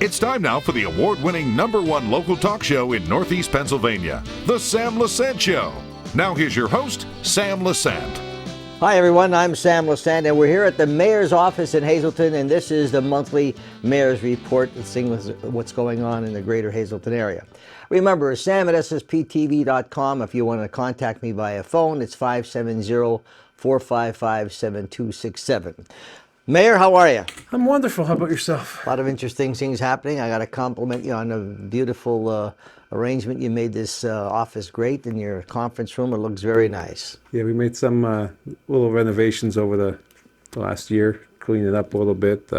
It's time now for the award-winning #1 local talk show in Northeast Pennsylvania, The Sam Lesante Show. Now here's your host, Sam Lesante. Hi everyone, I'm Sam Lesante, and we're here at the Mayor's office in Hazleton, and this is the monthly Mayor's Report, seeing what's going on in the greater Hazleton area. Remember, sam@ssptv.com. If you want to contact me via phone, it's 570-455-7267. Mayor, how are you? I'm wonderful. How about yourself? A lot of interesting things happening. I got to compliment you on a beautiful arrangement. You made this office great in your conference room. It looks very nice. Yeah, we made some little renovations over the last year, cleaned it up a little bit.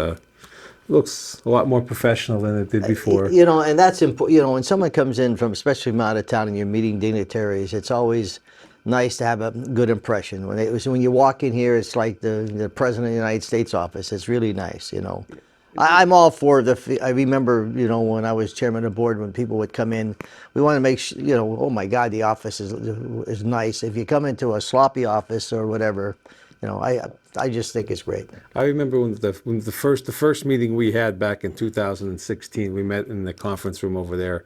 Looks a lot more professional than it did before. You know, and that's important. You know, when someone comes in from, especially from out of town, and you're meeting dignitaries, it's always nice to have a good impression. When you walk in here, it's like the President of the United States office. It's really nice, you know. I'm all for I remember, you know, when I was chairman of the board, when people would come in, we want to make sure, you know, oh my God, the office is nice. If you come into a sloppy office or whatever, you know, I just think it's great. I remember when the first meeting we had back in 2016, we met in the conference room over there.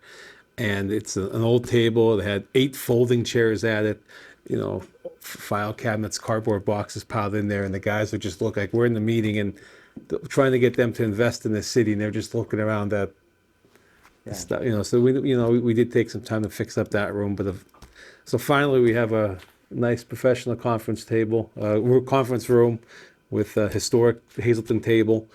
And it's an old table. It had 8 folding chairs at it, you know, file cabinets, cardboard boxes piled in there. And the guys would just look like we're in the meeting and trying to get them to invest in the city. And they're just looking around at stuff, you know. So we did take some time to fix up that room. But so finally we have a nice professional conference table, conference room with a historic Hazleton table.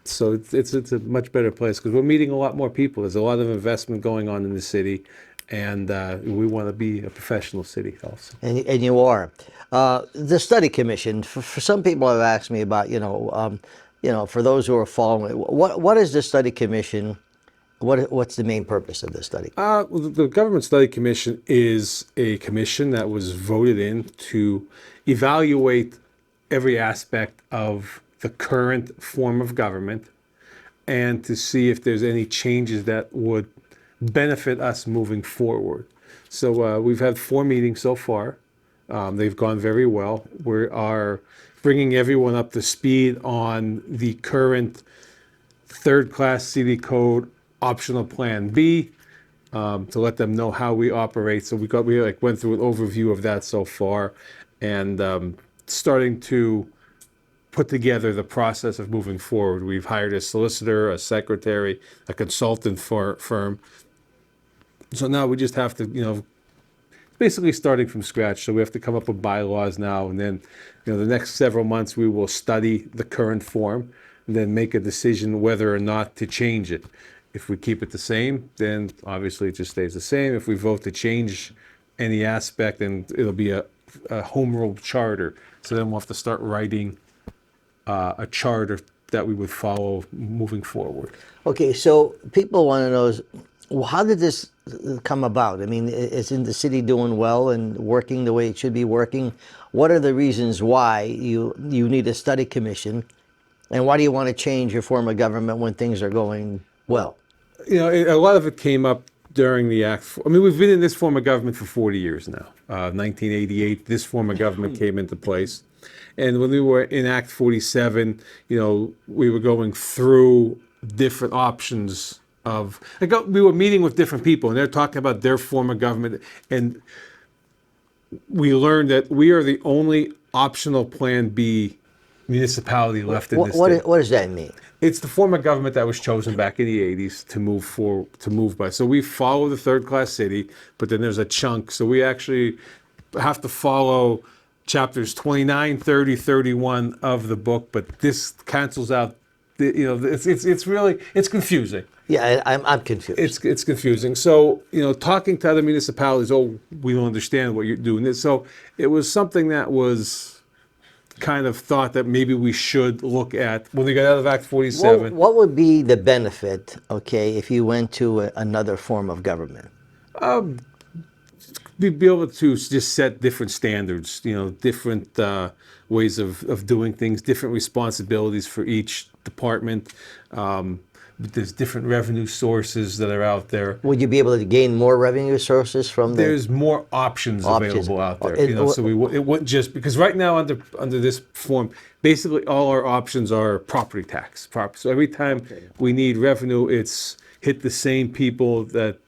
So it's a much better place because we're meeting a lot more people. There's a lot of investment going on in the city, and we want to be a professional city also. And you are. The study commission. For some people, have asked me about, you know, for those who are following, what is the study commission? What's the main purpose of the study? Well, the Government Study Commission is a commission that was voted in to evaluate every aspect of the current form of government and to see if there's any changes that would benefit us moving forward. So we've had 4 meetings so far. They've gone very well. We are bringing everyone up to speed on the current third-class city code optional Plan B, to let them know how we operate. So we went through an overview of that so far, and starting to put together the process of moving forward. We've hired a solicitor, a secretary, a consultant firm. So now we just have to, you know, basically starting from scratch. So we have to come up with bylaws now, and then, you know, the next several months we will study the current form and then make a decision whether or not to change it. If we keep it the same, then obviously it just stays the same. If we vote to change any aspect, then it'll be a home rule charter. So then we'll have to start writing a charter that we would follow moving forward. Okay, so people want to know, well, how did this come about? I mean, isn't the city doing well and working the way it should be working? What are the reasons why you need a study commission, and why do you want to change your form of government when things are going well? You know, a lot of it came up during the Act. I mean, we've been in this form of government for 40 years now. 1988, this form of government came into place. And when we were in Act 47, you know, we were going through different options of, we were meeting with different people, and they're talking about their form of government. And we learned that we are the only optional Plan B municipality left in this state. What does that mean? It's the form of government that was chosen back in the 80s to move by. So we follow the third-class city, but then there's a chunk. So we actually have to follow chapters 29, 30, 31 of the book, but this cancels out. You know, it's really confusing. Yeah, I'm confused. It's confusing. So, you know, talking to other municipalities, we don't understand what you're doing. So it was something that was kind of thought that maybe we should look at when we got out of Act 47. What would be the benefit, okay, if you went to another form of government? Be able to just set different standards, you know, different ways of doing things, different responsibilities for each department, There's different revenue sources that are out there. Would you be able to gain more revenue sources from the? There's more options available out there, so it wouldn't just, because right now under this form, basically all our options are property tax. So every time we need revenue, it's hit the same people that,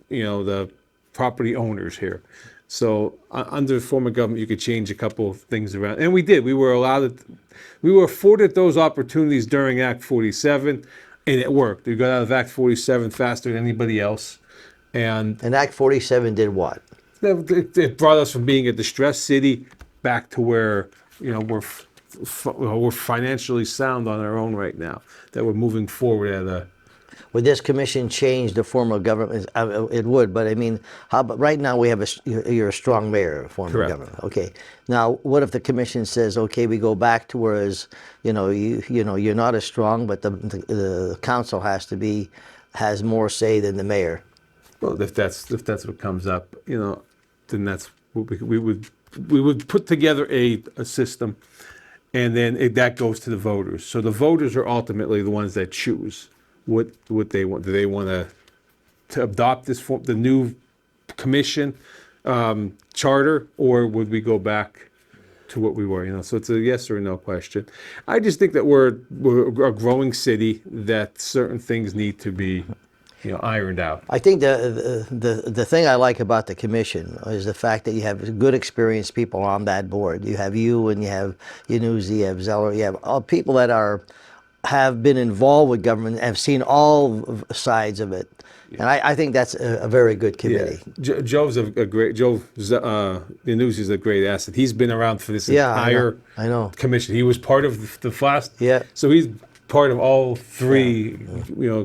the property owners here. So under the form of government, you could change a couple of things around, and we did. We were afforded those opportunities during Act 47, and it worked. We got out of Act 47 faster than anybody else. And Act 47 did what? it brought us from being a distressed city back to where we're financially sound on our own right now. That we're moving forward at a. Would this commission change the form of government? It would, but I mean, how about right now we have you're a strong mayor form Correct. of government. Okay. Now, what if the commission says, okay, we go back to whereas you're not as strong, but the council has more say than the mayor. Well, if that's what comes up, then that's what we would put together a system, and then that goes to the voters. So the voters are ultimately the ones that choose what they want. Do they want to adopt this form, the new commission charter, or would we go back to what we were? So it's a yes or no question. I just think that we're a growing city, that certain things need to be ironed out. I think the thing I like about the commission is the fact that you have good experienced people on that board. You have and you have Yanuzzi, you have Zeller, you have all people that have been involved with government, have seen all sides of it. And I think that's a very good committee. Yeah. Joe Yanuzzi is a great asset. He's been around for this entire I know. commission. He was part of the last. Yeah. So he's part of all three,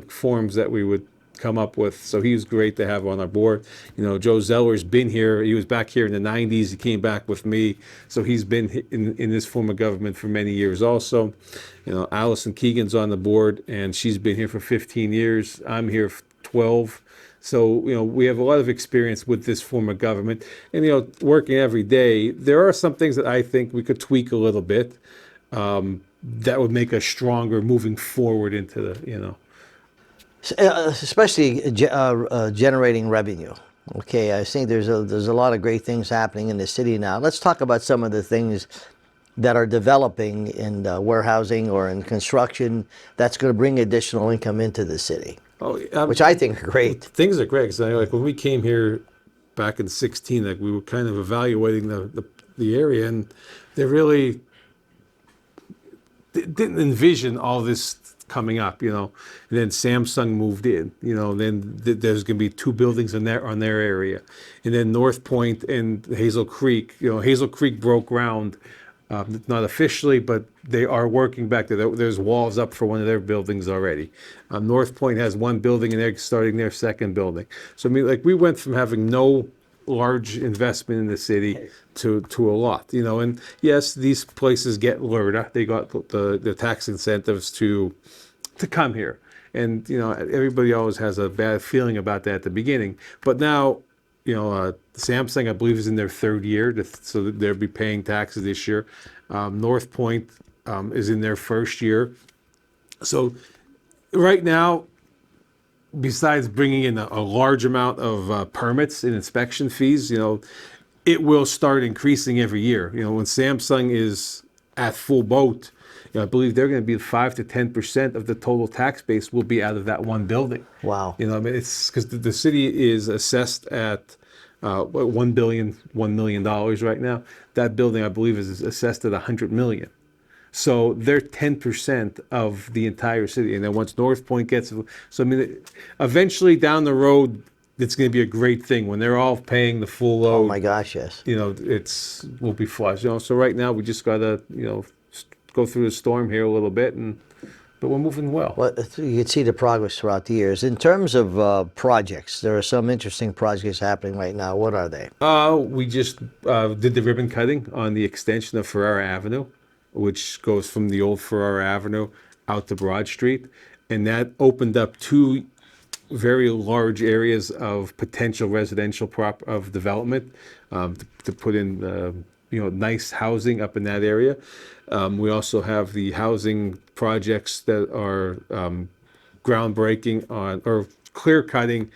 forms that we would come up with. So he was great to have on our board. Joe Zeller's been here. He was back here in the 90s. He came back with me. So he's been in this form of government for many years also. Allison Keegan's on the board, and she's been here for 15 years. I'm here for 12. So, we have a lot of experience with this form of government. And, working every day, there are some things that I think we could tweak a little bit that would make us stronger moving forward into the, Especially generating revenue. Okay, I think there's a lot of great things happening in the city now. Let's talk about some of the things that are developing in warehousing or in construction that's going to bring additional income into the city, which I think are great. Things are great. So, when we came here back in 2016, we were kind of evaluating the area, and they really didn't envision all this coming up, and then Samsung moved in, then there's going to be 2 buildings on their area, and then North Point and Hazel Creek. Hazel Creek broke ground, not officially, but they are working back there. There's walls up for one of their buildings already. North Point has 1 building, and they're starting their 2nd building. So we went from having no large investment in the city to a lot, and yes, these places get LRTA. They got the tax incentives to come here, and everybody always has a bad feeling about that at the beginning, but now Samsung, I believe, is in their 3rd year, so they'll be paying taxes this year. North Point is in their 1st year. So right now, besides bringing in a large amount of permits and inspection fees, it will start increasing every year. When Samsung is at full boat, I believe they're going to be 5 to 10% of the total tax base will be out of that 1 building. Wow. It's because the city is assessed at $1 million right now. That building, I believe, is assessed at $100 million. So they're 10% of the entire city. And then once North Point gets, eventually down the road, it's going to be a great thing when they're all paying the full load. Oh my gosh, yes. We'll be flush. So right now we just got to, go through the storm here a little bit, but we're moving well. Well, you can see the progress throughout the years. In terms of projects, there are some interesting projects happening right now. What are they? We just did the ribbon cutting on the extension of Ferrara Avenue, which goes from the old Ferrara Avenue out to Broad Street. And that opened up 2 very large areas of potential residential development to put in nice housing up in that area. We also have the housing projects that are groundbreaking on, or clear cutting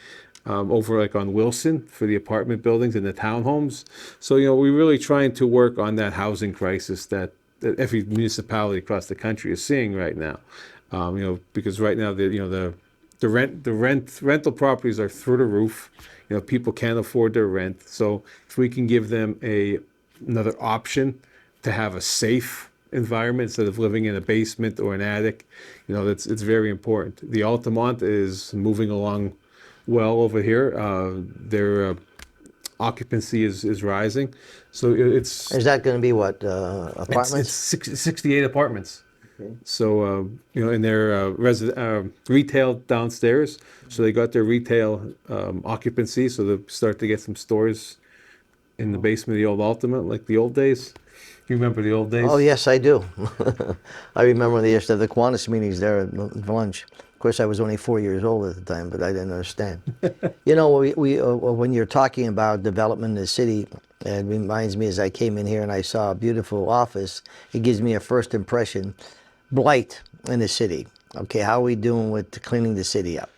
over like on Wilson for the apartment buildings and the townhomes. So, we're really trying to work on that housing crisis that every municipality across the country is seeing right now. Because right now the rental properties are through the roof. People can't afford their rent. So if we can give them another option to have a safe environment instead of living in a basement or an attic, it's very important. The Altamont is moving along well over here. Their occupancy is rising. So it's Is that going to be what, it's apartments? 68 apartments. So, and they're retail downstairs. So they got their retail occupancy. So they start to get some stores in the basement of the old Altamont, like the old days. You remember the old days? Oh, yes, I do. I remember when they used to have the Kiwanis meetings there at lunch. Of course, I was only 4 years old at the time, but I didn't understand. When you're talking about development in the city, it reminds me as I came in here and I saw a beautiful office, it gives me a first impression. Blight in the city. Okay, how are we doing with cleaning the city up?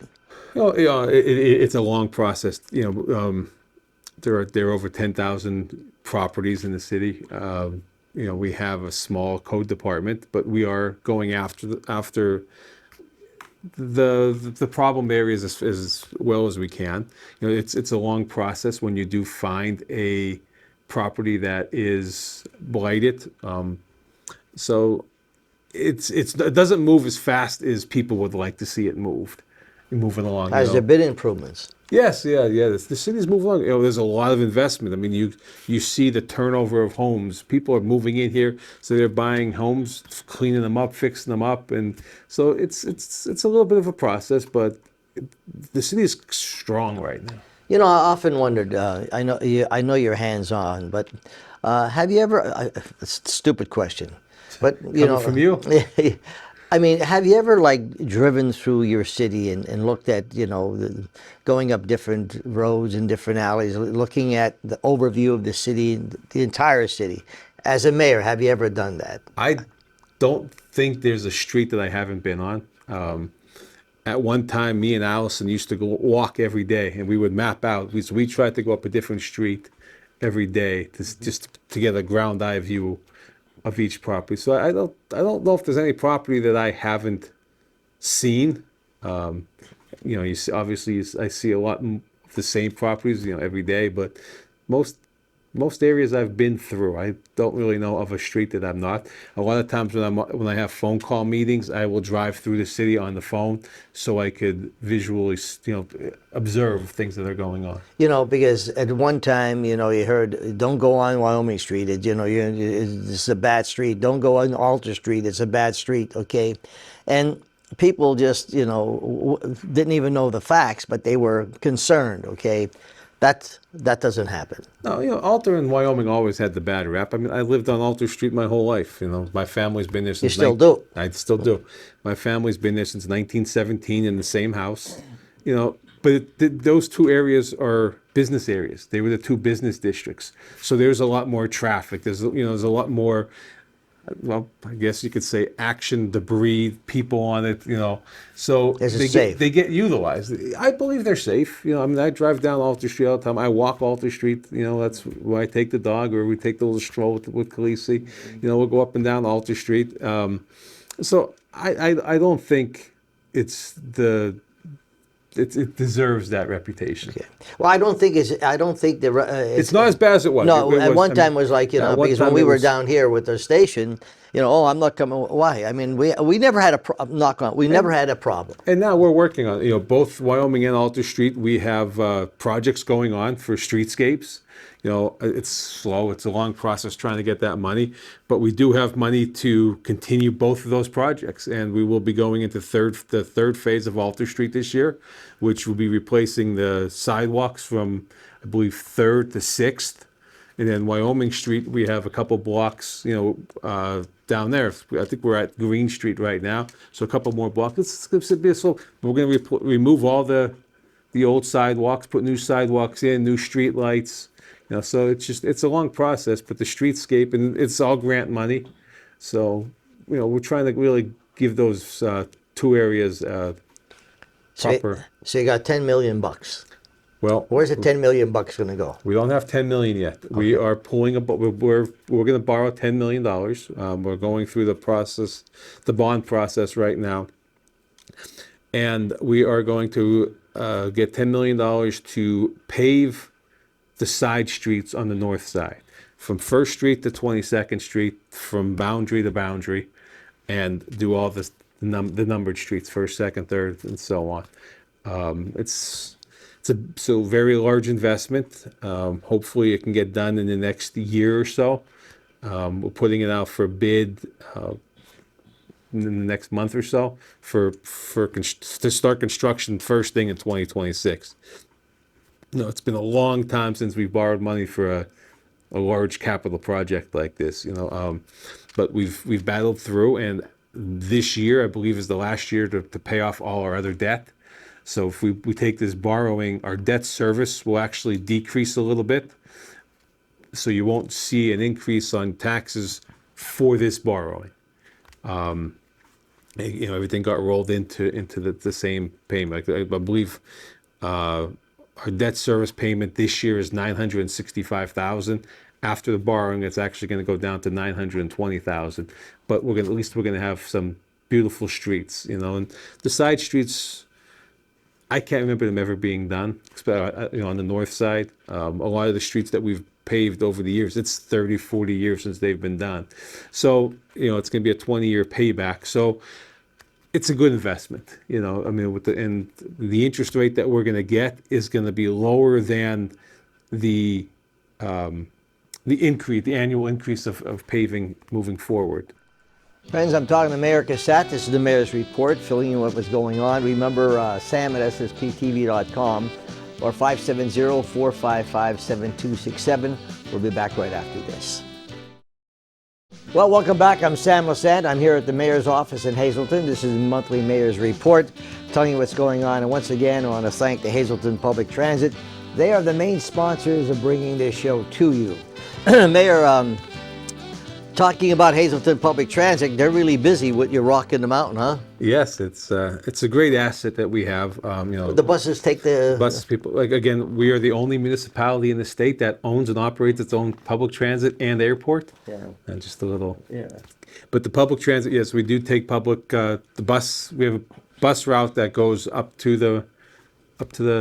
It's a long process. There are over 10,000 properties in the city. We have a small code department, but we are going after the problem areas as well as we can. It's a long process when you do find a property that is blighted. So it doesn't move as fast as people would like to see it moving along. Has there been improvements? Yes, yeah. The city's moving along. There's a lot of investment. I mean, you see the turnover of homes. People are moving in here, so they're buying homes, cleaning them up, fixing them up, and so it's a little bit of a process, but the city is strong right now. I often wondered. I know you're hands-on, but have you ever? It's a stupid question, but Coming from you. I mean, have you ever driven through your city and looked at going up different roads and different alleys, looking at the overview of the city, the entire city? As a mayor, have you ever done that? I don't think there's a street that I haven't been on. At one time, me and Allison used to go walk every day, and we would map out. We tried to go up a different street every day just to get a ground eye view of each property. So I don't know if there's any property that I haven't seen. You see, obviously I see a lot of the same properties every day, but most areas I've been through. I don't really know of a street that I'm not. A lot of times when I have phone call meetings, I will drive through the city on the phone so I could visually observe things that are going on. Because at one time, you heard, don't go on Wyoming Street. It's a bad street. Don't go on Alter Street. It's a bad street. Okay, and people just didn't even know the facts, but they were concerned. Okay. That doesn't happen. No, Alter in Wyoming always had the bad rap. I mean, I lived on Alter Street my whole life. My family's been there since. You still do? I still do. My family's been there since 1917 in the same house. But those two areas are business areas. They were the two business districts. So there's a lot more traffic. There's a lot more. Well, I guess you could say action, debris, people on it, so they get utilized. I believe they're safe. I drive down Alter Street all the time. I walk Alter Street. That's where I take the dog, or we take the little stroll with Khaleesi. We'll go up and down Alter Street. So I don't think it deserves that reputation. Okay. Well, I don't think it's not as bad as it was. No, at one time it was like because when we were down here with the station, I'm not coming. Why? I mean, we never had never had a problem. And now we're working on both Wyoming and Alter Street. We have projects going on for streetscapes. It's slow. It's a long process trying to get that money, but we do have money to continue both of those projects, and we will be going into the third phase of Alter Street this year, which will be replacing the sidewalks from, I believe, 3rd to 6th, and then Wyoming Street we have a couple blocks, down there. I think we're at Green Street right now, so a couple more blocks. It's going to be slow. We're going to remove all the old sidewalks, put new sidewalks in, new street lights. So it's a long process, but the streetscape, and it's all grant money. So, we're trying to really give those two areas proper. So you got 10 million bucks. Well, Where's the 10 million bucks going to go? we don't have 10 million yet. We are pulling we're going to borrow $10 million. We're going through the process, the bond process right now. And we are going to get $10 million to pave the side streets on the north side, from First Street to 22nd Street, from boundary to boundary, and do all the numbered streets, first, second, third, and so on. It's a very large investment. Hopefully, it can get done in the next year or so. We're putting it out for bid in the next month or so to start construction first thing in 2026. It's been a long time since we've borrowed money for a large capital project like this. But we've battled through, and this year I believe is the last year to pay off all our other debt. So if we take this borrowing, our debt service will actually decrease a little bit. So you won't see an increase on taxes for this borrowing. Everything got rolled into the same payment. I believe our debt service payment this year is $965,000. After the borrowing, it's actually going to go down to $920,000. But at least we're going to have some beautiful streets, and the side streets. I can't remember them ever being done, on the north side. A lot of the streets that we've paved over the years, it's 30, 40 years since they've been done. So, it's going to be a 20-year payback. So it's a good investment, with the interest rate that we're going to get is going to be lower than the annual increase of paving moving forward. Friends, I'm talking to Mayor Cusat. This is the Mayor's Report, filling in what was going on. Remember, Sam at ssptv.com or 570-455-7267. We'll be back right after this. Well, welcome back. I'm Sam Lesante. I'm here at the Mayor's office in Hazleton. This is the monthly Mayor's Report, telling you what's going on. And once again, I want to thank the Hazleton Public Transit. They are the main sponsors of bringing this show to you. Mayor, talking about Hazleton Public Transit, they're really busy with your Rockin' the Mountain, huh? Yes, it's a great asset that we have. The buses take the... Buses, people, again, we are the only municipality in the state that owns and operates its own public transit and airport. Yeah. And just a little... Yeah. But the public transit, yes, we do take public, the bus, we have a bus route that goes up to the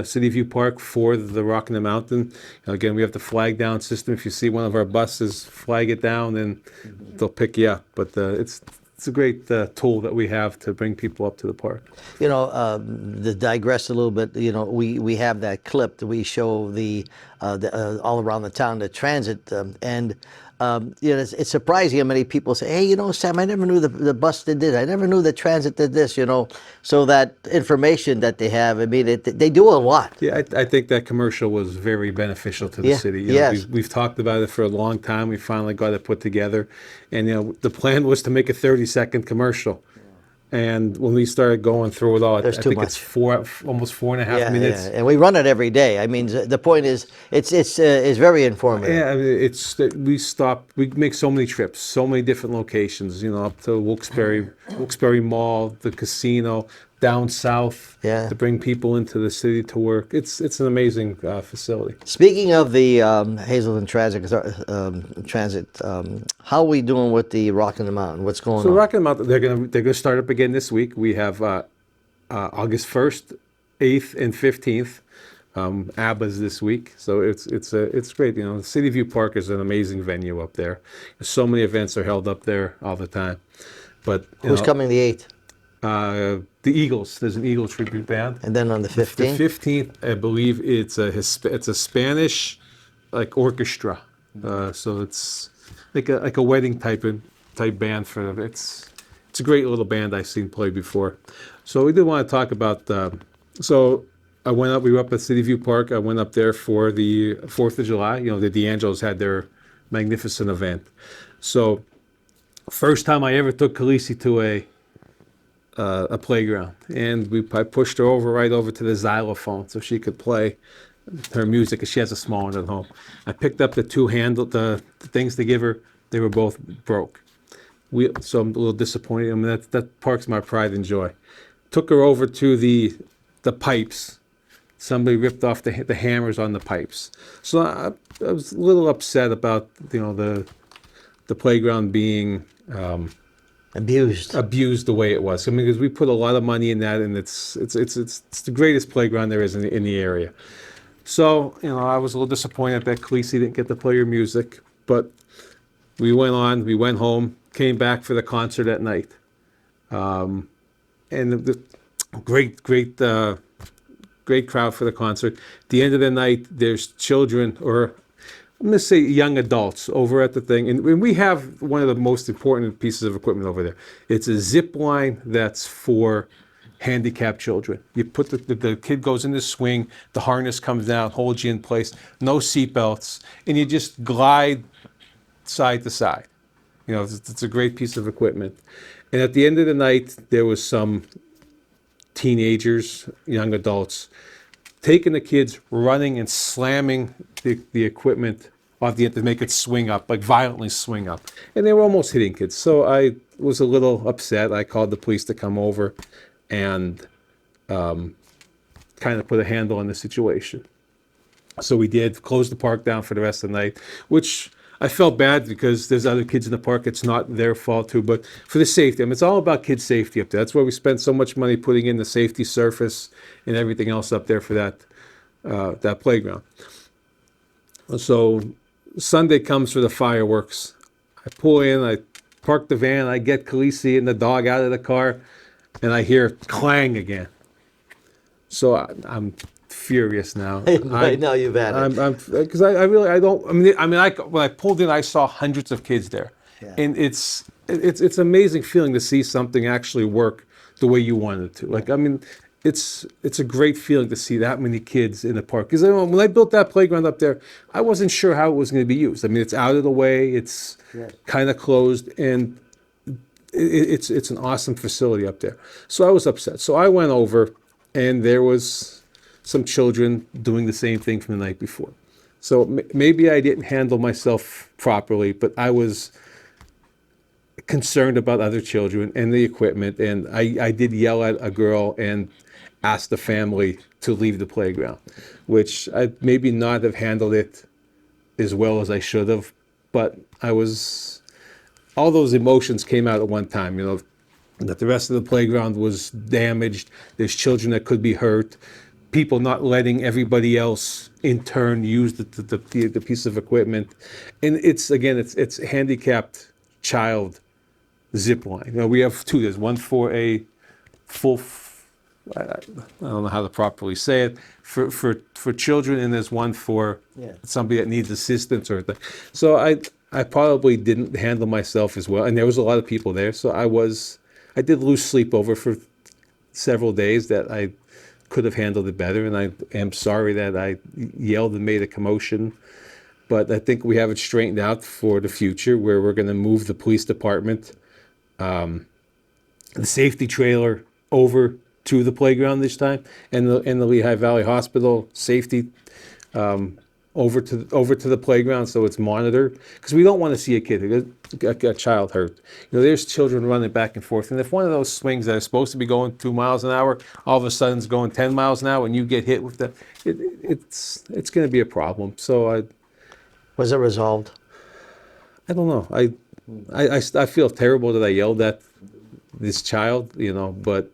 City View Park for the Rockin' the Mountain. Again, we have the flag down system. If you see one of our buses, flag it down, and they'll pick you up. But it's a great tool that we have to bring people up to the park. To digress a little bit, we have that clip that we show the all around the town, the transit, and it's surprising how many people say, hey, Sam, I never knew the bus did this. I never knew the transit did this, So that information that they have, they do a lot. Yeah, I think that commercial was very beneficial to the city. Yes. We've talked about it for a long time. We finally got it put together. And, the plan was to make a 30-second commercial. And when we started going through it all, I think it's almost 4.5 minutes. Yeah. And we run it every day. the point is, it's very informative. Yeah, we make so many trips, so many different locations, up to Wilkes-Barre Mall, the casino, down south, to bring people into the city to work. It's an amazing facility. Speaking of the Hazleton Transit, how are we doing with the Rockin' the Mountain? What's going on? So Rockin' the Mountain, they're gonna start up again this week. We have August 1st, 8th, and 15th. ABBA's this week, so it's great. The City View Park is an amazing venue up there. So many events are held up there all the time. But who's coming the 8th? The Eagles. There's an Eagles tribute band. And then on the 15th? The 15th, I believe it's a Spanish orchestra. So it's like a wedding type band for them. It's a great little band I've seen play before. So we did want to talk about. So we were up at City View Park. I went up there for the 4th of July. The D'Angelos had their magnificent event. So first time I ever took Khaleesi to a playground, and I pushed her right over to the xylophone so she could play her music, because she has a small one at home. I picked up the the things to give her. They were both broke. So I'm a little disappointed. That park's my pride and joy. Took her over to the the pipes. Somebody ripped off the hammers on the pipes. So I was a little upset about, the playground being abused the way it was. I mean, because we put a lot of money in that, and it's the greatest playground there is in the area. So, I was a little disappointed that Khaleesi didn't get to play her music, but we went home, came back for the concert at night. And the great crowd for the concert. At the end of the night, there's children, or I'm going to say young adults, over at the thing. And we have one of the most important pieces of equipment over there. It's a zip line that's for handicapped children. You put the kid goes in the swing, the harness comes down, holds you in place, no seatbelts, and you just glide side to side. It's a great piece of equipment. And at the end of the night, there was some teenagers, young adults, taking the kids, running and slamming the equipment off the end to make it swing up, like violently swing up. And they were almost hitting kids. So I was a little upset. I called the police to come over and kind of put a handle on the situation. So we did close the park down for the rest of the night, which I felt bad because there's other kids in the park. It's not their fault too, but for the safety, I mean, it's all about kids' safety up there. That's why we spent so much money putting in the safety surface and everything else up there for that playground. So Sunday comes for the fireworks. I pull in, I park the van, I get Khaleesi and the dog out of the car, and I hear clang again. So I'm furious now. Right now you've had it. Because I really, I don't, when I pulled in, I saw hundreds of kids there. Yeah. And it's an amazing feeling to see something actually work the way you wanted it to. Like, I mean, it's a great feeling to see that many kids in the park. Because when I built that playground up there, I wasn't sure how it was going to be used. I mean, it's out of the way, it's kind of closed, and it's an awesome facility up there. So I was upset. So I went over, and there was some children doing the same thing from the night before. So maybe I didn't handle myself properly, but I was concerned about other children and the equipment, and I did yell at a girl and ask the family to leave the playground, which I maybe not have handled it as well as I should have, but all those emotions came out at one time, that the rest of the playground was damaged, there's children that could be hurt, people not letting everybody else in turn use the piece of equipment. And it's handicapped child zip line. We have two. There's one for a full, I don't know how to properly say it, for children, and there's one for somebody that needs assistance or thing. So I probably didn't handle myself as well, and there was a lot of people there. So I did lose sleep over for several days that I could have handled it better, and I am sorry that I yelled and made a commotion. But I think we have it straightened out for the future, where we're going to move the police department, the safety trailer over to the playground this time, and the Lehigh Valley Hospital safety over to the playground, so it's monitored, because we don't want to see a child hurt. There's children running back and forth, and if one of those swings that are supposed to be going 2 miles an hour, all of a sudden is going 10 miles an hour, and you get hit with that, it's going to be a problem. So Was it resolved? I don't know. I feel terrible that I yelled at this child, but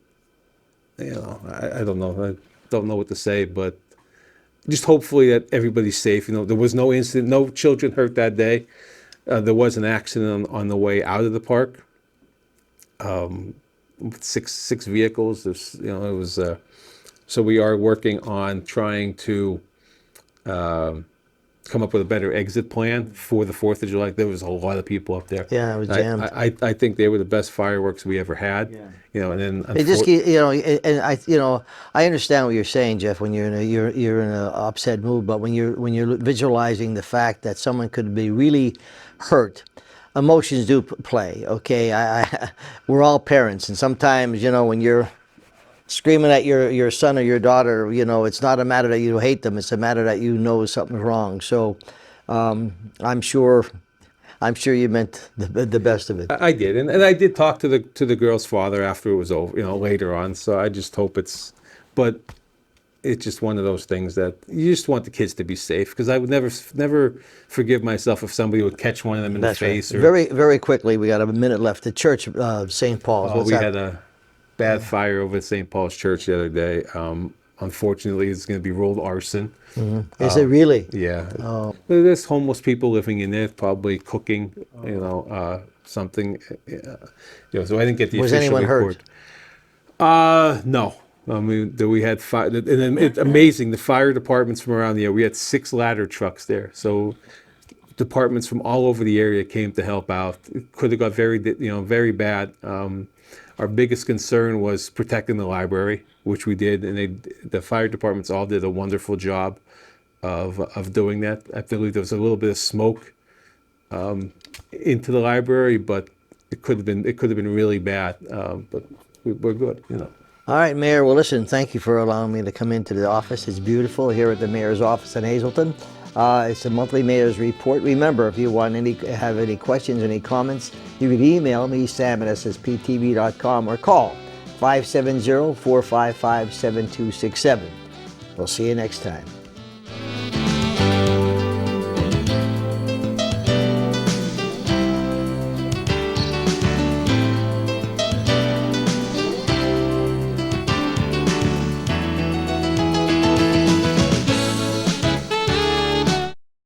I don't know. I don't know what to say, but just hopefully that everybody's safe. There was no incident, no children hurt that day. There was an accident on the way out of the park. Six vehicles. It was. So we are working on trying to come up with a better exit plan for the 4th of July. There was a lot of people up there. Yeah, it was jammed. I think they were the best fireworks we ever had. Yeah. And then it just and I understand what you're saying, Jeff. When you're in an upset mood, but when you're visualizing the fact that someone could be really hurt, emotions do play. Okay, we're all parents, and sometimes when you're screaming at your son or your daughter, it's not a matter that you hate them, it's a matter that something's wrong. So I'm sure you meant the best of it. I did, and I did talk to the girl's father after it was over, later on. So I just hope it's but it's just one of those things that you just want the kids to be safe, because I would never forgive myself if somebody would catch one of them in the face. Right. Very, very quickly, we got a minute left. The church of St. Paul's. What's We that? had a bad fire over at St. Paul's Church the other day. Unfortunately, it's going to be rolled arson. Is it really? Yeah. Oh. There's homeless people living in there, probably cooking, something. So I didn't get the Was official anyone report. hurt? No. I mean, we had fire, and then it's amazing. The fire departments from around the area. We had 6 ladder trucks there, so departments from all over the area came to help out. It could have got very bad. Our biggest concern was protecting the library, which we did, and the fire departments all did a wonderful job of doing that. I believe there was a little bit of smoke into the library, but it could have been really bad. But we're good, All right, Mayor. Well, listen, thank you for allowing me to come into the office. It's beautiful here at the Mayor's office in Hazleton. It's a monthly Mayor's report. Remember, if you have any questions, any comments, you can email me, sam@ssptv.com, or call 570-455-7267. We'll see you next time.